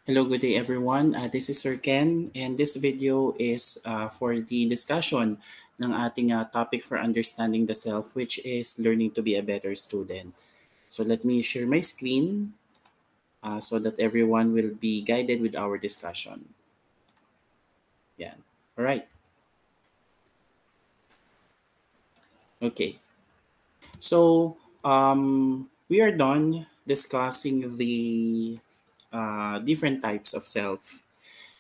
Hello, good day everyone. This is Sir Ken and this video is for the discussion ng ating topic for understanding the self, which is learning to be a better student. So let me share my screen so that everyone will be guided with our discussion. Yeah. All right. Okay. So we are done discussing the different types of self.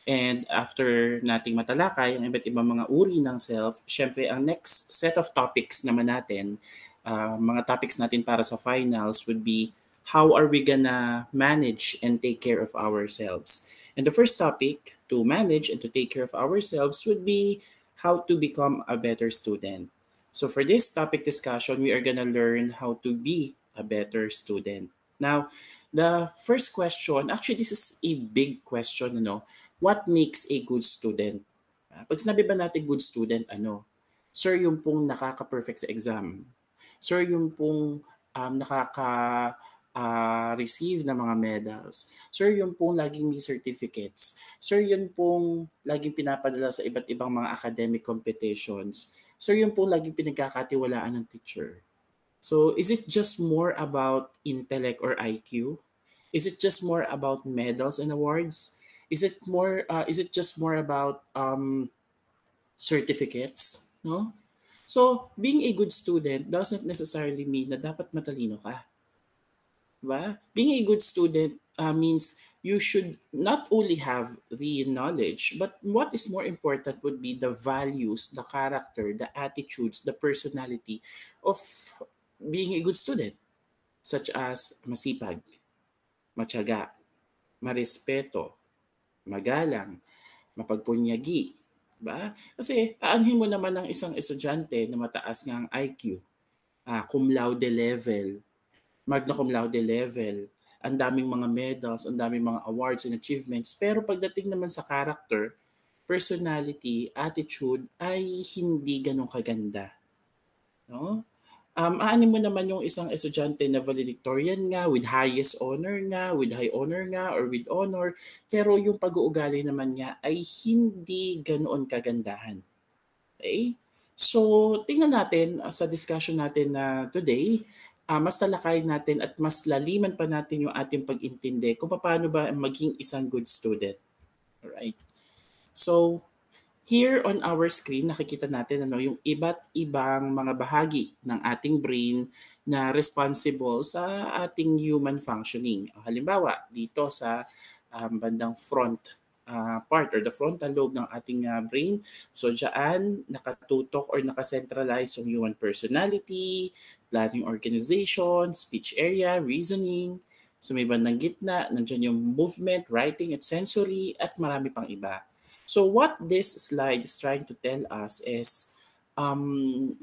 And after nating matalakay ang iba't ibang mga uri ng self, syempre ang next set of topics naman natin, mga topics natin para sa finals would be how are we gonna manage and take care of ourselves. And the first topic to manage and to take care of ourselves would be how to become a better student. So for this topic discussion, we are gonna learn how to be a better student. Now, the first question, actually this is a big question, what makes a good student? Pag sinabi ba natin good student, ano? Sir, yung pong nakaka-perfect sa exam. Sir, yung pong receive ng mga medals. Sir, yung pong laging may certificates. Sir, yun pong laging pinapadala sa iba't ibang mga academic competitions. Sir, yung pong laging pinagkakatiwalaan ng teacher. So, is it just more about intellect or IQ? Is it just more about medals and awards? Is it just more about certificates? No? So, being a good student doesn't necessarily mean na dapat matalino ka. Diba? Being a good student means you should not only have the knowledge, but what is more important would be the values, the character, the attitudes, the personality of being a good student, such as masipag, matyaga, marespeto, magalang, mapagpunyagi. Ba? Kasi aanhin mo naman ng isang estudyante na mataas nga ang IQ, cum laude level, magna cum laude level, ang daming mga medals, ang daming mga awards and achievements. Pero pagdating naman sa character, personality, attitude, ay hindi ganun kaganda. No? Aanin mo naman yung isang estudyante na valedictorian nga, with highest honor nga, with high honor nga, or with honor, pero yung pag-uugali naman niya ay hindi ganoon kagandahan. Okay? So, tingnan natin sa discussion natin na today, mas talakayin natin at mas laliman pa natin yung ating pag-intindi kung paano ba maging isang good student. Alright? So, here on our screen, nakikita natin yung iba't ibang mga bahagi ng ating brain na responsible sa ating human functioning. Halimbawa, dito sa bandang front part or the frontal lobe ng ating brain. So diyan nakatutok or nakacentralize yung human personality, planning organization, speech area, reasoning. Sa may bandang gitna, nandiyan yung movement, writing, at sensory, at marami pang iba. So what this slide is trying to tell us is,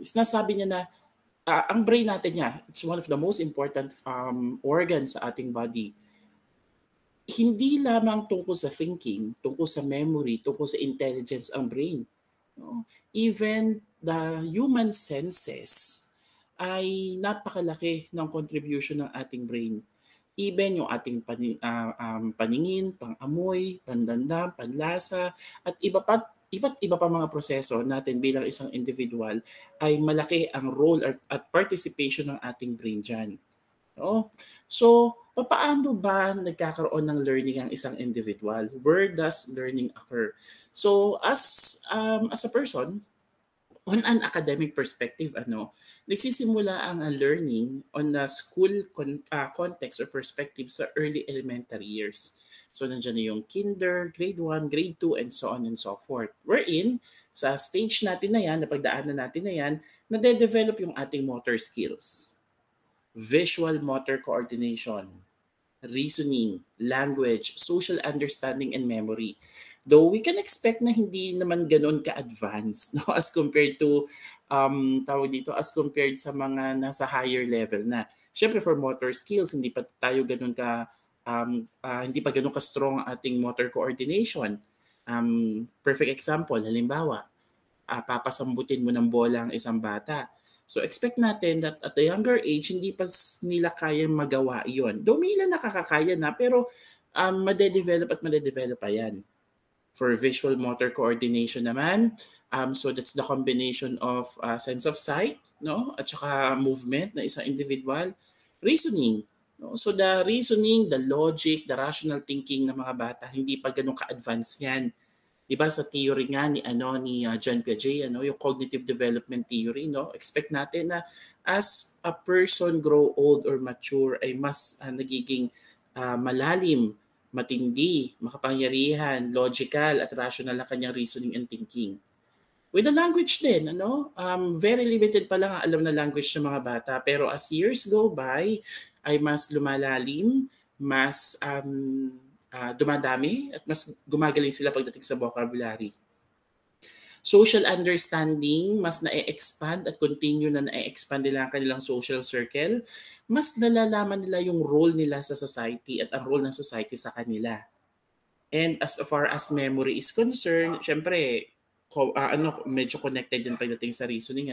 sinasabi niya na ang brain natin it's one of the most important organs sa ating body. Hindi lamang tungkol sa thinking, tungkol sa memory, tungkol sa intelligence ang brain. No? Even the human senses ay napakalaki ng contribution ng ating brain. Even yung ating paningin, pang-amoy, pandamdam, panlasa, at iba't iba pa mga proseso natin bilang isang individual ay malaki ang role at participation ng ating brain dyan. No? So, paano ba nagkakaroon ng learning ang isang individual? Where does learning occur? So, as a person, on an academic perspective, nagsisimula ang learning on the school context or perspective sa early elementary years. So, nandiyan na yung kinder, grade 1, grade 2, and so on and so forth. Wherein, sa stage natin na yan, napagdaanan natin na yan, nade-develop yung ating motor skills, visual motor coordination, reasoning, language, social understanding, and memory. Though we can expect na hindi naman ganun ka-advanced no, as compared to, as compared sa mga nasa higher level na. Siyempre for motor skills, hindi pa tayo ganun hindi pa ganun ka-strong ang ating motor coordination. Perfect example, halimbawa, papasambutin mo ng bola ang isang bata. So expect natin that at a younger age, hindi pa nila kayang magawa iyon. Though may ilan nakakakaya na, pero madedevelop pa yan. For visual motor coordination naman, so that's the combination of sense of sight, no, at saka movement ng isang individual. Reasoning, no? So the reasoning, the logic, the rational thinking ng mga bata, hindi pa ganun ka-advance yan. Diba sa theory nga ni John Piaget, yung cognitive development theory, no? Expect natin na as a person grow old or mature ay mas nagiging malalim, matindi, makapangyarihan, logical at rational ang kanyang reasoning and thinking. With the language din, very limited pa lang ang alam na language ng mga bata, pero as years go by ay mas lumalalim, mas dumadami at mas gumagaling sila pagdating sa vocabulary. Social understanding, mas na-expand at continue na na-expand nila ang kanilang social circle, mas nalalaman nila yung role nila sa society at ang role ng society sa kanila. And as far as memory is concerned, syempre, medyo connected din pagdating sa reasoning,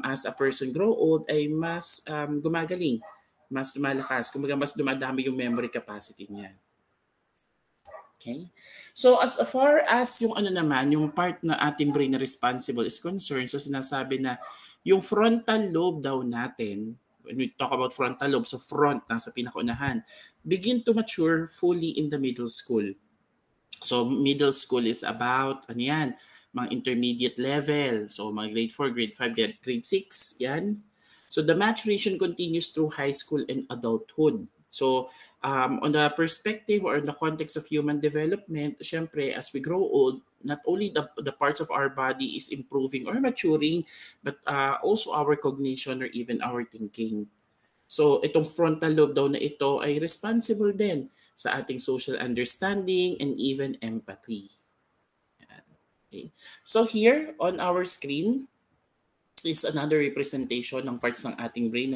as a person grow old ay mas gumagaling, mas lumalakas, kumbaga mas dumadami yung memory capacity niya. Okay? So as far as yung yung part na ating brain na responsible is concerned, so sinasabi na yung frontal lobe daw natin, when we talk about frontal lobe, so front, nasa pinakaunahan, begin to mature fully in the middle school. So middle school is about, mga intermediate level. So mga grade 4, grade 5, grade 6, yan. So the maturation continues through high school and adulthood. So on the perspective or in the context of human development, syempre, as we grow old, not only the parts of our body is improving or maturing, but also our cognition or even our thinking. So itong frontal lobe daw na ito ay responsible din sa ating social understanding and even empathy. Okay. So here on our screen is another representation ng parts ng ating brain,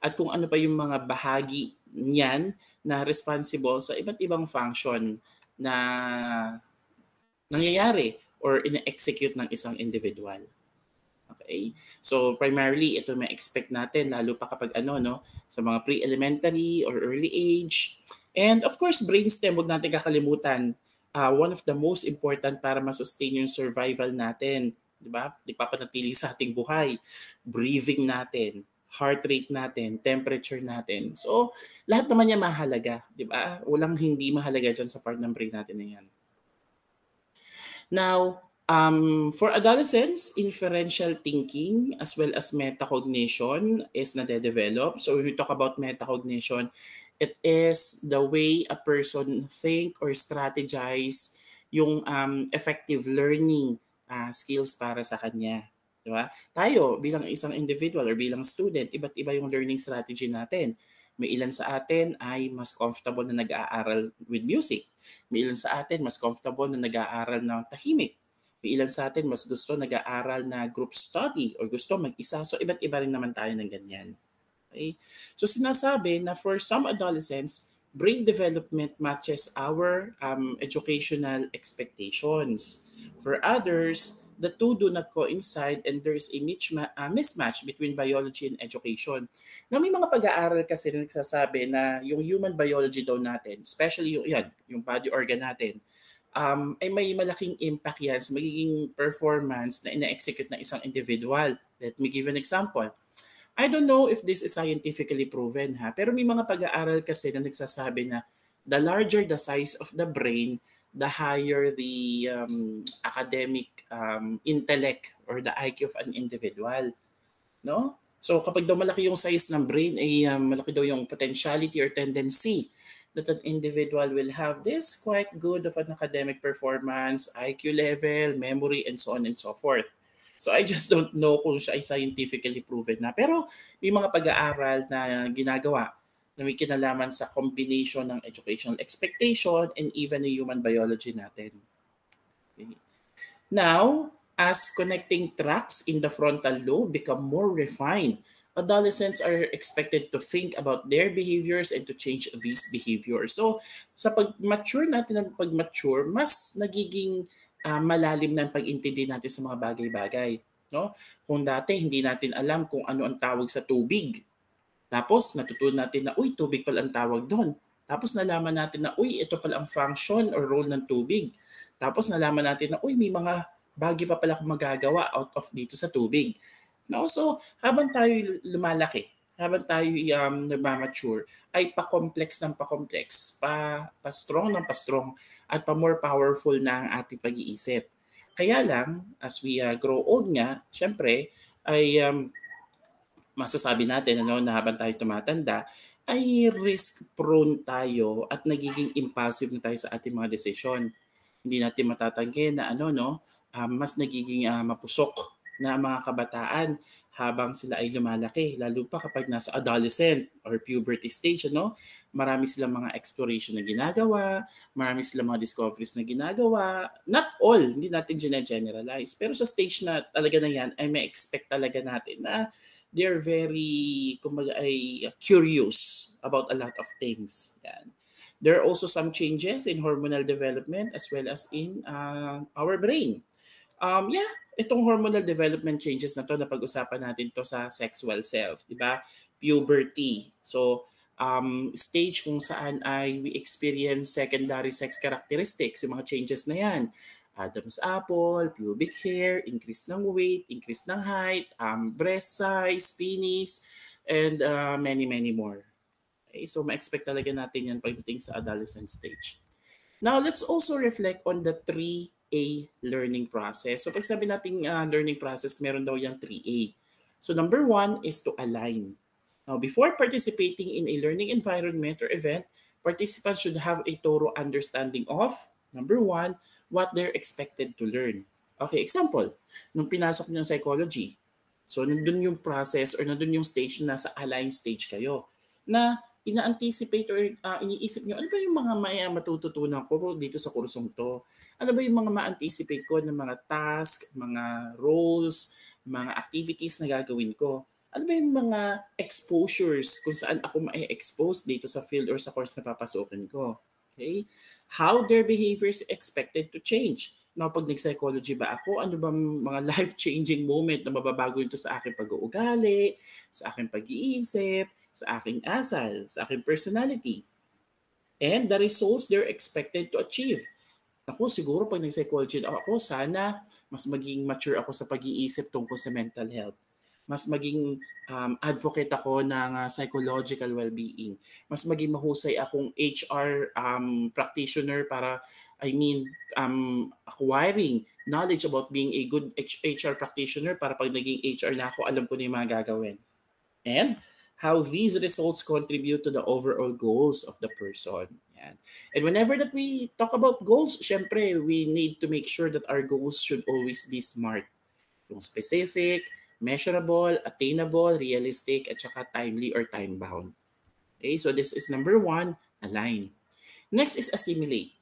at kung ano pa yung mga bahagi niyan na responsible sa iba't ibang function na nangyayari or ina-execute ng isang individual. Okay? So primarily ito may expect natin lalo pa kapag sa mga pre-elementary or early age. And of course, brainstem, huwag natin kakalimutan. One of the most important para ma-sustain yung survival natin, di ba? Ipapanatili sa ating buhay. Breathing natin, heart rate natin, temperature natin. So, lahat naman niya mahalaga, di ba? Walang hindi mahalaga dyan sa part ng brain natin na yan. Now, for adolescents, inferential thinking as well as metacognition is nade-develop. So when we talk about metacognition, it is the way a person think or strategize yung effective learning skills para sa kanya. Diba? Tayo bilang isang individual or bilang student, iba't iba yung learning strategy natin. May ilan sa atin ay mas comfortable na nag-aaral with music. May ilan sa atin mas comfortable na nag-aaral ng tahimik. May ilan sa atin mas gusto nag-aaral na group study or gusto mag-isa. So iba't iba rin naman tayo ng ganyan. Okay? So sinasabi na for some adolescents, brain development matches our educational expectations. For others, the two do not coincide and there is a mismatch between biology and education. Na may mga pag-aaral kasi na nagsasabi na yung human biology daw natin, especially yung body organ natin, ay may malaking impact yan sa magiging performance na ina-execute ng isang individual. Let me give an example. I don't know if this is scientifically proven pero may mga pag-aaral kasi na nagsasabi na the larger the size of the brain, the higher the academic intellect or the IQ of an individual. No? So kapag daw malaki yung size ng brain, ay malaki daw yung potentiality or tendency that an individual will have this quite good of an academic performance, IQ level, memory, and so on and so forth. So I just don't know kung siya ay scientifically proven na. Pero may mga pag-aaral na ginagawa na may kinalaman sa combination ng educational expectation and even the human biology natin. Okay. Now, as connecting tracks in the frontal lobe become more refined, adolescents are expected to think about their behaviors and to change these behaviors. So, sa pag-mature natin ng pag-mature, mas nagiging malalim na ang pag-intindi natin sa mga bagay-bagay. No? Kung dati hindi natin alam kung ano ang tawag sa tubig, tapos natutunan natin na, tubig pala ang tawag doon. Tapos nalaman natin na, uy, ito pala ang function or role ng tubig. Tapos nalaman natin na, uy, may mga bagay pa pala akong magagawa out of dito sa tubig. No? So, habang tayo lumalaki, habang tayo nagmamature, ay pa-complex ng pa-complex, pa-strong ng pa-strong, at pa-more powerful na ang ating pag-iisip. Kaya lang, as we grow old nga, syempre, ay masasabi natin na habang tayo tumatanda, ay risk-prone tayo at nagiging impulsive na tayo sa ating mga desisyon. Hindi natin matatanggi na mas nagiging mapusok na mga kabataan habang sila ay lumalaki, lalo pa kapag nasa adolescent or puberty stage, marami silang mga exploration na ginagawa, marami silang mga discoveries na ginagawa. Not all, hindi natin generalize, pero sa stage na talaga na yan, ay may expect talaga natin na they're very, kumbaga, ay curious about a lot of things. Yan. There are also some changes in hormonal development as well as in our brain. Itong hormonal development changes na to, napag-usapan natin to sa sexual self, di ba? Puberty. So, stage kung saan ay we experience secondary sex characteristics, yung mga changes na yan. Adam's apple, pubic hair, increase ng weight, increase ng height, breast size, penis, and many, many more. Okay, so ma-expect talaga natin yan pagdating sa adolescent stage. Now, let's also reflect on the 3A learning process. So pag sabi natin learning process, meron daw yung 3A. So number 1 is to align. Now, before participating in a learning environment or event, participants should have a thorough understanding of, number 1, what they're expected to learn. Okay, example, nung pinasok niyo ng psychology, so nandun yung process or nandun yung stage na nasa align stage kayo, na ina-anticipate or iniisip nyo, ano ba yung mga matututunan ko dito sa kursong to? Ano ba yung mga ma-anticipate ko ng mga task, mga roles, mga activities na gagawin ko? Ano ba yung mga exposures kung saan ako ma-expose dito sa field or sa course na papasukin ko? Okay? How their behavior is expected to change. Now, pag nag-psychology ba ako, ano ba mga life-changing moment na mababago ito sa aking pag-uugali, sa aking pag-iisip, sa aking asal, sa aking personality, and the results they're expected to achieve. Ako siguro pag nag-psychology ako, sana mas maging mature ako sa pag-iisip tungkol sa mental health. Mas maging advocate ako ng psychological well-being. Mas maging mahusay akong HR practitioner para, acquiring knowledge about being a good HR practitioner para pag naging HR na ako, alam ko na yung mga gagawin. And how these results contribute to the overall goals of the person. Yan. And whenever that we talk about goals, syempre, we need to make sure that our goals should always be SMART. Yung specific, measurable, attainable, realistic, at saka timely or time-bound. Okay, so this is number 1, align. Next is assimilate.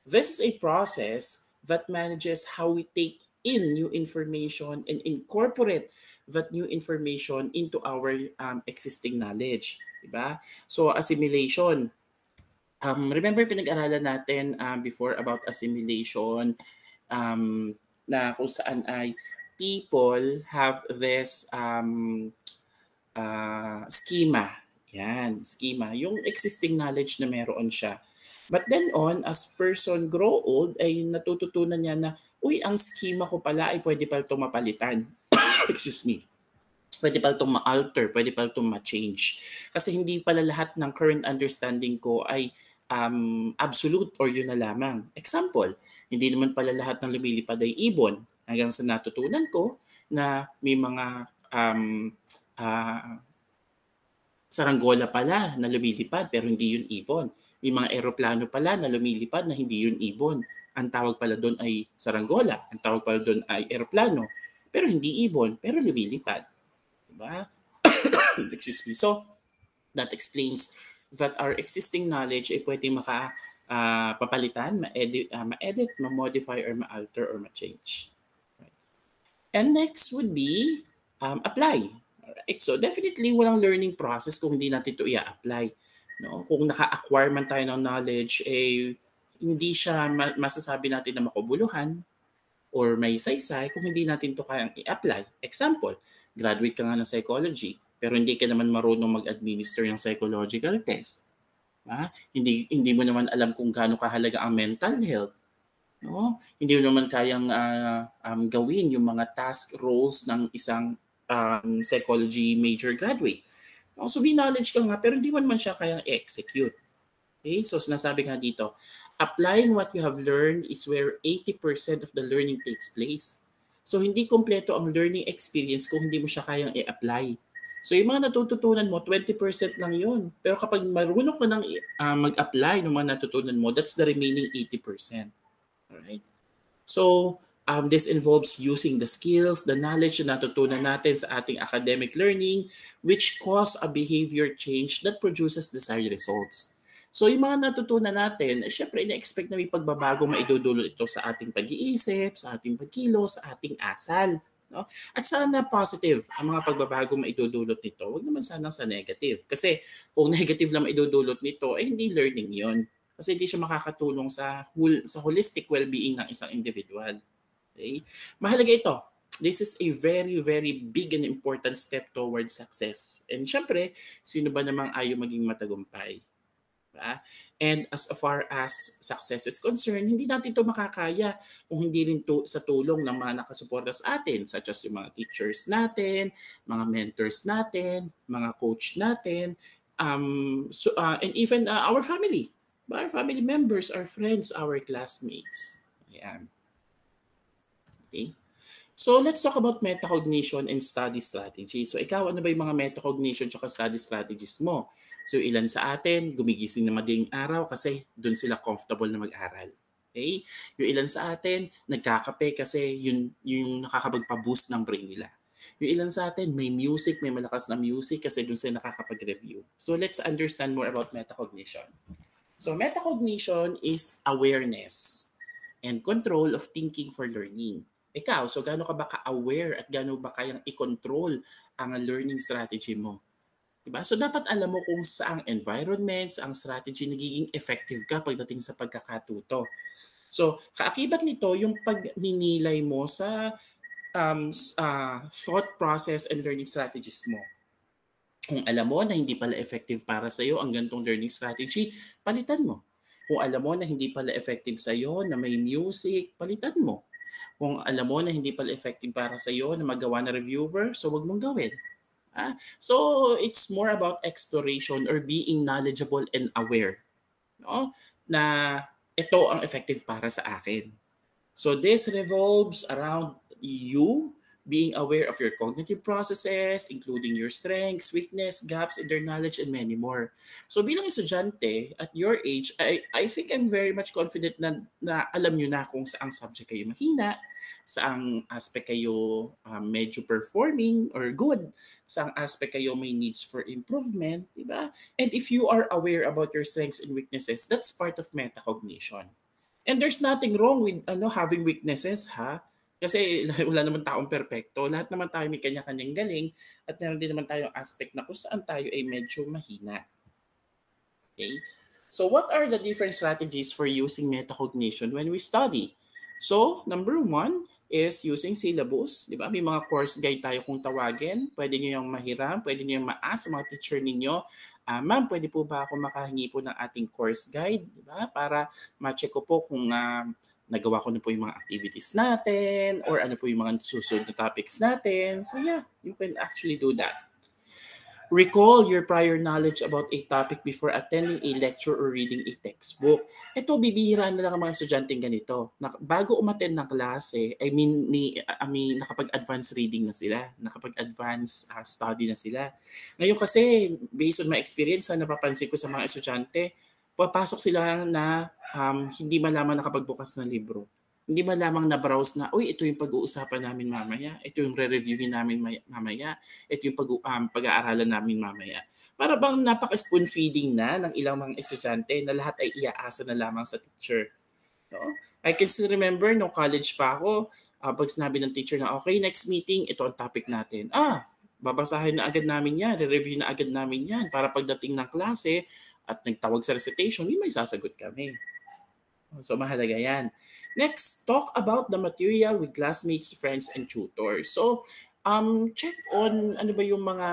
This is a process that manages how we take in new information and incorporate that new information into our existing knowledge. Diba? So assimilation. Remember pinag-aralan natin before about assimilation na kung saan ay people have this schema. Yan, schema. Yung existing knowledge na meron siya. But then on, as person grow old, ay natututunan niya na, uy, ang schema ko pala ay pwede pala itong mapalitan. Excuse me. Pwede pala itong ma-alter, pwede pala itong ma-change. Kasi hindi pala lahat ng current understanding ko ay absolute or yun na lamang. Example, hindi naman pala lahat ng lumilipad ay ibon. Hanggang sa natutunan ko na may mga saranggola pala na lumilipad pero hindi yun ibon. May mga eroplano pala na lumilipad na hindi yun ibon. Ang tawag pala doon ay saranggola. Ang tawag pala doon ay eroplano. Pero hindi ibon, pero lumilipad. Diba? Excuse me. So, that explains that our existing knowledge ay pwedeng papalitan, ma-edit, ma-modify, or ma-alter, or ma-change. Right. And next would be apply. Alright, so definitely walang learning process kung hindi natin ito i-apply. No? Kung naka-acquire man tayo ng knowledge, hindi siya masasabi natin na makabuluhan or may saysay kung hindi natin ito kayang i-apply. Example, graduate ka nga ng psychology, pero hindi ka naman marunong mag-administer ng psychological test. Hindi mo naman alam kung gaano kahalaga ang mental health. No? Hindi mo naman kayang gawin yung mga task roles ng isang psychology major graduate. So may knowledge ka nga pero hindi mo naman siya kayang execute. Okay? So sinasabi nga dito, applying what you have learned is where 80% of the learning takes place. So hindi kompleto ang learning experience kung hindi mo siya kayang i-apply. So yung mga natututunan mo, 20% lang yun. Pero kapag marunong ka nang mag-apply ng mga natutunan mo, that's the remaining 80%. Alright? So, this involves using the skills, the knowledge na natutunan natin sa ating academic learning, which cause a behavior change that produces desired results. So, yung mga natutunan natin, syempre, ina-expect na may pagbabago maidudulot ito sa ating pag-iisip, sa ating pagkilos, sa ating asal. No? At sana positive ang mga pagbabago maidudulot nito. Huwag naman sana sa negative. Kasi kung negative lang maidudulot nito, hindi learning yon. Kasi hindi siya makakatulong sa holistic well-being ng isang individual. Okay? Mahalaga ito. This is a very, very big and important step towards success. And syempre, sino ba namang ayaw maging matagumpay? Diba? And as far as success is concerned, hindi natin ito makakaya kung hindi rin sa tulong ng mga nakasuporta sa atin, such as yung mga teachers natin, mga mentors natin, mga coach natin, and even our family. Our family members, our friends, our classmates. Ayan. Okay. So let's talk about metacognition and study strategy. So ikaw, ano ba yung mga metacognition at study strategies mo? So ilan sa atin, gumigising na madaling araw kasi doon sila comfortable na mag-aral. Okay? Yung ilan sa atin, nagkakape kasi yung nakakapagpa-boost ng brain nila. Yung ilan sa atin, may music, may malakas na music kasi doon sila nakakapag-review. So let's understand more about metacognition. So metacognition is awareness and control of thinking for learning. Ikaw, so gaano ka ba ka-aware at gaano ba kayang i-control ang learning strategy mo? Diba? So dapat alam mo kung saang environment, saang strategy nagiging effective ka pagdating sa pagkakatuto. So kaakibat nito yung pagninilay mo sa thought process and learning strategies mo. Kung alam mo na hindi pala effective para sa iyo ang ganitong learning strategy, palitan mo. Kung alam mo na hindi pala effective sa iyo na may music, palitan mo. Kung alam mo na hindi pala effective para sa iyo na magawa na reviewer, so wag mong gawin. So it's more about exploration or being knowledgeable and aware. No? Na ito ang effective para sa akin. So this revolves around you being aware of your cognitive processes, including your strengths, weakness, gaps in their knowledge, and many more. So bilang estudyante, at your age, I think I'm very much confident na alam nyo na kung saang subject kayo mahina, saang aspect kayo medyo performing or good, saang aspect kayo may needs for improvement, di ba? And if you are aware about your strengths and weaknesses, that's part of metacognition. And there's nothing wrong with having weaknesses, ha? Kasi wala naman taong perpekto. Lahat naman tayo may kanya-kanyang galing at meron din naman tayong aspect na kung saan tayo ay medyo mahina. Okay? So what are the different strategies for using metacognition when we study? So, number one is using syllabus. Di ba? May mga course guide tayo kung tawagin. Pwede nyo yung mahiram, pwede nyo yung ma-ask sa mga teacher ninyo. Ma'am, pwede po ba ako makahingi po ng ating course guide? Di ba? Para ma-check ko po kung nagawa ko na po yung mga activities natin or ano po yung mga susunod na topics natin. So yeah, you can actually do that. Recall your prior knowledge about a topic before attending a lecture or reading a textbook. Ito, bibihira na lang ang mga estudyanteng ganito. Bago umattend ng klase, nakapag-advance reading na sila, nakapag-advance study na sila. Ngayon kasi, based on my experience, napapansin ko sa mga estudyante, papasok sila na hindi malaman nakapagbukas ng libro. Hindi malamang na-browse na, uy, ito yung pag-uusapan namin mamaya, ito yung re-reviewin namin mamaya, ito yung pag-aaralan namin mamaya. Para bang napaka-spoon feeding na ng ilang mga estudyante na lahat ay iaasa na lamang sa teacher. No? I can still remember, no college pa ako, pag sinabi ng teacher na, okay, next meeting, ito ang topic natin. Babasahin na agad namin yan, re-review na agad namin yan, para pagdating ng klase at nagtawag sa recitation, may sasagot kami. So mahalaga yan. Next, talk about the material with classmates, friends, and tutors. So, check on ano ba yung mga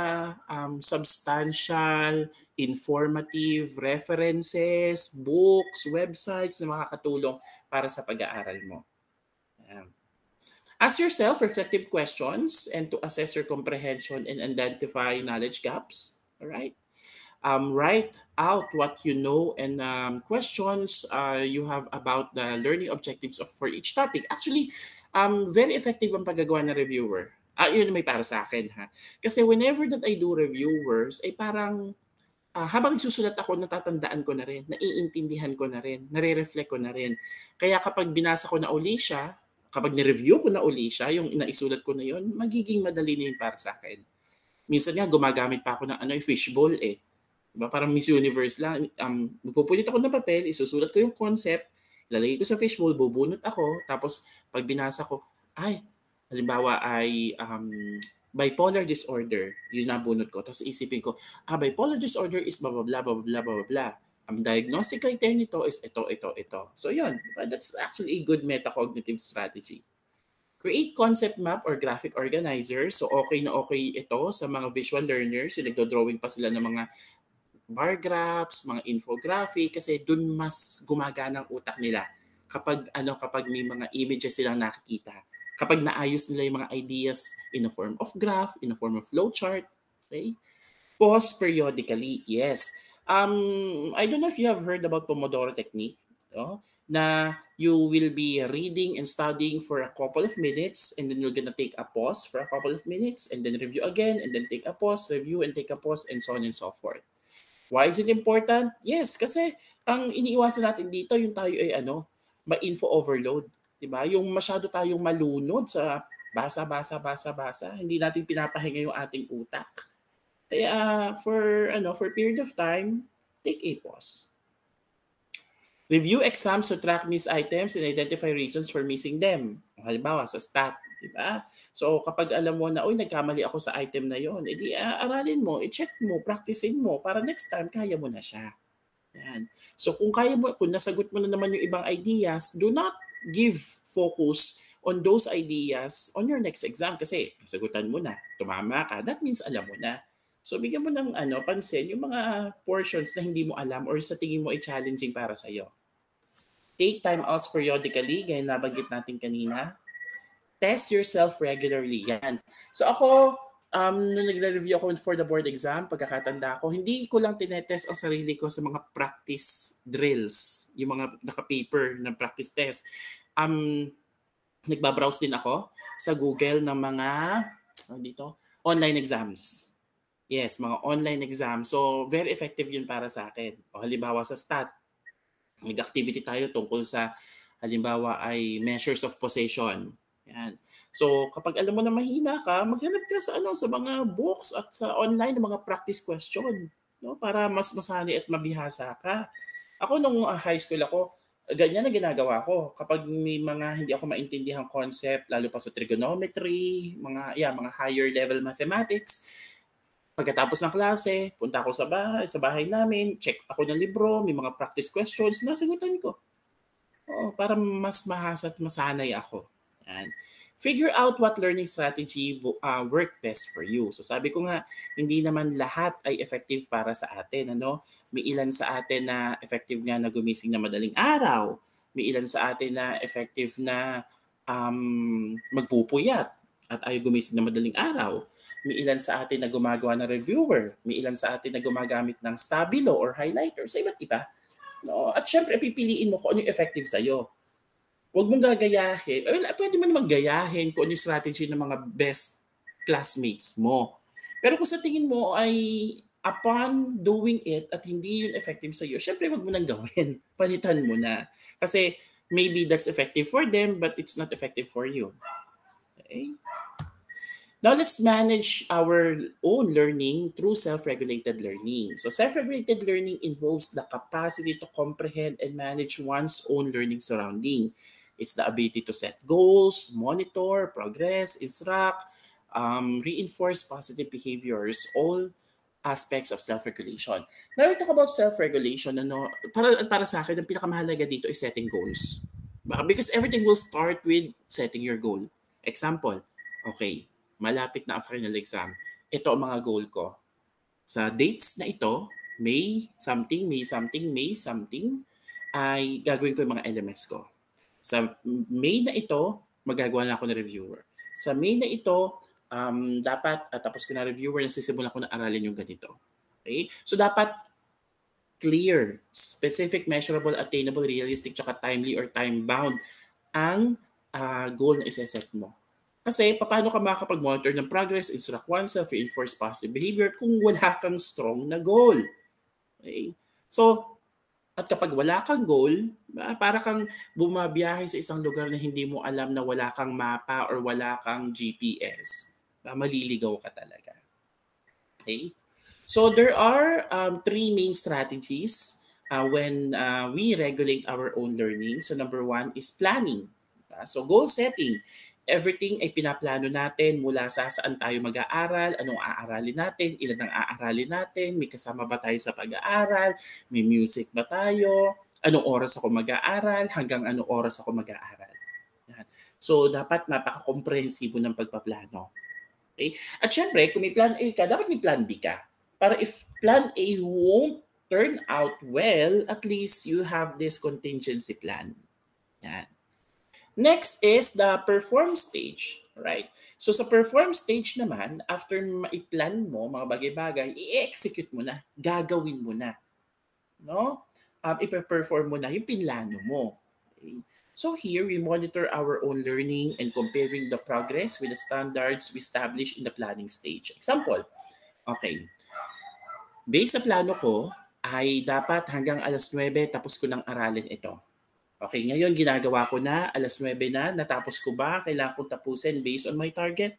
substantial, informative references, books, websites na makakatulong para sa pag-aaral mo. Ask yourself reflective questions and to assess your comprehension and identify knowledge gaps. All right. Write out what you know and questions you have about the learning objectives for each topic. Actually, very effective ang paggagawa ng reviewer. Yun may para sa akin ha. Kasi whenever that I do reviewers, ay parang habang nagsusulat ako, natatandaan ko na rin, naiintindihan ko na rin, nare-reflect ko na rin. Kaya kapag binasa ko na uli siya, kapag ni-review ko na uli siya, yung naisulat ko na yun, magiging madali na yun para sa akin. Minsan nga, gumagamit pa ako ng fishbowl eh. Diba? Parang Miss Universe lang. Magpupunit ako ng papel, isusulat ko yung concept, ilalagay ko sa fishbowl, bubunot ako, tapos pag binasa ko, halimbawa ay bipolar disorder, yun nabunot ko. Tapos isipin ko, bipolar disorder is blah, blah, blah, blah, blah, blah, blah. Ang diagnostic criteria nito is ito. So yun, that's actually a good metacognitive strategy. Create concept map or graphic organizer. So okay na okay ito sa mga visual learners. So nagdo-drawing pa sila ng mga bar graphs, mga infographic kasi dun mas gumagana ang utak nila kapag may mga images silang nakikita. Kapag naayos nila yung mga ideas in a form of graph, in a form of flowchart, okay? Pause periodically, yes. I don't know if you have heard about Pomodoro technique, na you will be reading and studying for a couple of minutes and then you're gonna take a pause for a couple of minutes and then review again and then take a pause, review and take a pause and so on and so forth. Why is it important? Yes, kasi ang iniiwasan natin dito yung tayo ay ma-info overload. Diba? Yung masyado tayong malunod sa basa. Hindi natin pinapahinga yung ating utak. Kaya for period of time, take a pause. Review exams to track missed items and identify reasons for missing them. Halimbawa sa stat, diba? So kapag alam mo na, nagkamali ako sa item na yon, edi aralin mo, i-check mo, practicein mo para next time kaya mo na siya. Yan. So kung nasagot mo na naman yung ibang ideas, do not give focus on those ideas on your next exam kasi sagutan mo na, tumama ka, that means alam mo na. So bigyan mo ng pansin yung mga portions na hindi mo alam or sa tingin mo ay challenging para sa iyo. Take time outs periodically, gaya nabanggit natin kanina. Test yourself regularly. Yan. So ako, nung nagre-review ako for the board exam, pagkakatanda ko, hindi ko lang tinetest ang sarili ko sa mga practice drills, yung mga naka-paper na practice test. Nagbabrowse din ako sa Google ng mga online exams. Yes, mga online exams. So, very effective yun para sa akin. O halimbawa sa stat, mag-activity tayo tungkol sa halimbawa ay measures of possession. Yan. So, kapag alam mo na mahina ka, maghanap ka sa sa mga books at sa online ng mga practice question, para mas masani at mabihasa ka. Ako nung high school ako, ganyan ang ginagawa ko. Kapag may mga hindi ako maintindihan concept, lalo pa sa trigonometry, mga higher level mathematics, pagkatapos ng klase, punta ako sa bahay namin, check ako ng libro, may mga practice questions, nasagutan ko. Para mas mahasa at masanay ako. Yan. Figure out what learning strategy work best for you. So sabi ko nga, hindi naman lahat ay effective para sa atin. May ilan sa atin na effective nga na gumising na madaling araw. May ilan sa atin na effective na magpupuyat at ayaw gumising na madaling araw. May ilan sa atin na gumagawa ng reviewer. May ilan sa atin na gumagamit ng stabilo or highlighter. So iba't iba. At syempre, pipiliin mo kung ano yung effective sa'yo. Huwag mong gagayahin. Pwede mo naman gayahin kung ano yung strategy ng mga best classmates mo. Pero kung sa tingin mo ay upon doing it at hindi yun effective sa'yo, syempre wag mo nang gawin. Palitan mo na. Kasi maybe that's effective for them but it's not effective for you. Okay? Now, let's manage our own learning through self-regulated learning. So, self-regulated learning involves the capacity to comprehend and manage one's own learning surrounding. It's the ability to set goals, monitor, progress, instruct, reinforce positive behaviors, all aspects of self-regulation. Now, we talk about self-regulation. Para sa akin, ang pinakamahalaga dito is setting goals. Because everything will start with setting your goal. Example, okay, malapit na ang final exam. Ito ang mga goal ko. Sa dates na ito, May something, ay gagawin ko yung mga LMS ko. Sa May na ito, magagawa na ako ng reviewer. Sa May na ito, dapat tapos ko na reviewer, nasisimulan ko na aralin yung ganito. Okay? So dapat clear, specific, measurable, attainable, realistic, tsaka timely or time-bound ang goal na iseset mo. Kasi paano ka makakapag-monitor ng progress, instruct oneself, reinforce positive behavior kung wala kang strong na goal. Okay? So, at kapag wala kang goal, para kang bumabiyahe sa isang lugar na hindi mo alam na wala kang mapa or wala kang GPS. Maliligaw ka talaga. Okay? So there are three main strategies when we regulate our own learning. So number one is planning. So goal setting. Everything ay pinaplano natin mula sa saan tayo mag-aaral, anong aaralin natin, ilan ang aaralin natin, may kasama ba tayo sa pag-aaral, may music ba tayo, anong oras ako mag-aaral, hanggang anong oras ako mag-aaral. So dapat napaka-komprehensibo ng pagpaplano. Okay? At syempre, kung may plan A ka, dapat may plan B ka. Para if plan A won't turn out well, at least you have this contingency plan. Yan. Next is the perform stage, right? So sa perform stage naman, after ma-plan mo mga bagay-bagay, i-execute mo na, gagawin mo na. No? I-perform mo na yung pinlano mo. Okay? So here, we monitor our own learning and comparing the progress with the standards we establish in the planning stage. Example, okay, based sa plano ko, ay dapat hanggang alas 9 tapos ko nang aralin ito. Okay, ngayon ginagawa ko na, alas 9 na, natapos ko ba? Kailangan kong tapusin based on my target?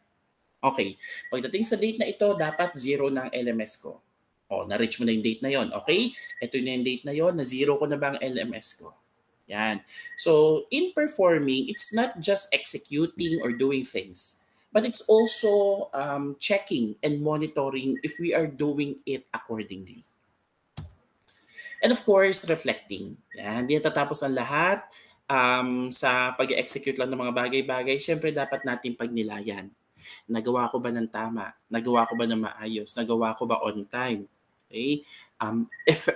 Okay, pagdating sa date na ito, dapat 0 na ang LMS ko. O, na-reach mo na yung date na yon. Okay, ito na yung date na yon, na-0 ko na ba ang LMS ko? Yan. So, in performing, it's not just executing or doing things, but it's also checking and monitoring if we are doing it accordingly. And of course, reflecting. Yan, hindi natatapos ang lahat sa pag-execute lang ng mga bagay-bagay. Siyempre, dapat natin pagnilayan. Nagawa ko ba ng tama? Nagawa ko ba ng maayos? Nagawa ko ba on time? Okay?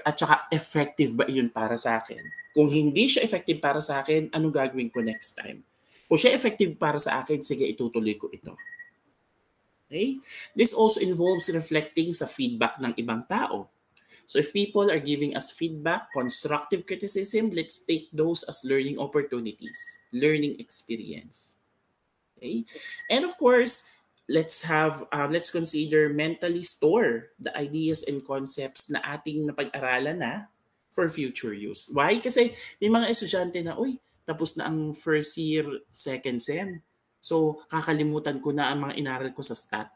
At saka effective ba yun para sa akin? Kung hindi siya effective para sa akin, anong gagawin ko next time? Kung siya effective para sa akin, sige, itutuloy ko ito. Okay? This also involves reflecting sa feedback ng ibang tao. So if people are giving us feedback, constructive criticism, let's take those as learning opportunities, learning experience. Okay? And of course, let's consider mentally store the ideas and concepts na ating napag-aralan na for future use. Why? Kasi may mga estudyante na, tapos na ang first year, second sem. So, kakalimutan ko na ang mga inaral ko sa stat.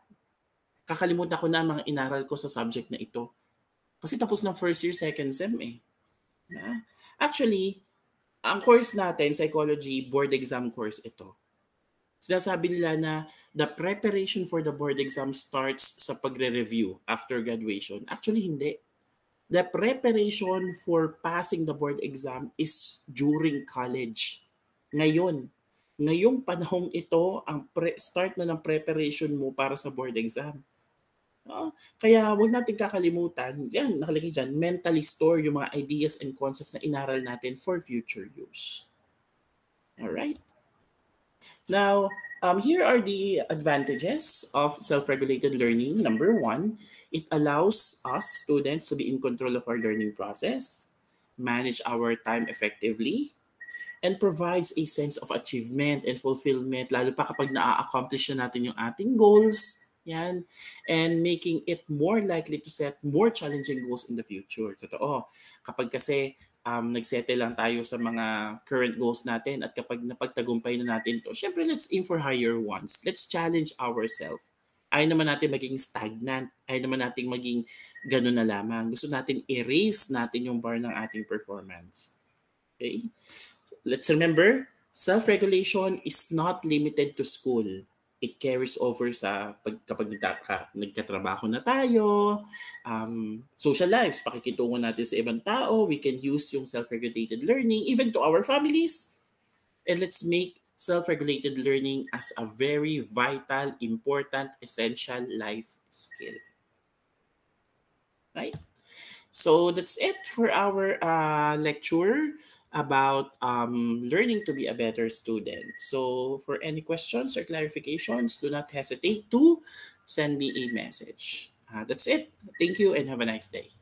Kakalimutan ko na ang mga inaral ko sa subject na ito. Kasi tapos ng first year, second sem eh. Actually, ang course natin, psychology, board exam course ito. Sinasabi nila na the preparation for the board exam starts sa pagre-review after graduation. Actually, hindi. The preparation for passing the board exam is during college. Ngayon. Ngayong panahong ito, ang start na ng preparation mo para sa board exam. Kaya huwag natin kakalimutan, yan, nakalagay dyan, mentally store yung mga ideas and concepts na inaral natin for future use. Alright? Now, here are the advantages of self-regulated learning. Number one, it allows us students to be in control of our learning process, manage our time effectively, and provides a sense of achievement and fulfillment, lalo pa kapag na-accomplish na natin yung ating goals. Yan. And making it more likely to set more challenging goals in the future. Totoo. Kapag kasi nagsettle lang tayo sa mga current goals natin at kapag napagtagumpay na natin ito, syempre let's aim for higher ones. Let's challenge ourselves. Ayaw naman natin maging stagnant. Ayaw naman natin maging ganun na lamang. Gusto natin erase natin yung bar ng ating performance. Okay? Let's remember, self-regulation is not limited to school. It carries over sa kapag nagkatrabaho na tayo, social lives, pakikitungo natin sa ibang tao, we can use yung self-regulated learning even to our families. And let's make self-regulated learning as a very vital, important, essential life skill. Right? So that's it for our lecture about learning to be a better student. So for any questions or clarifications, do not hesitate to send me a message. That's it. Thank you and have a nice day.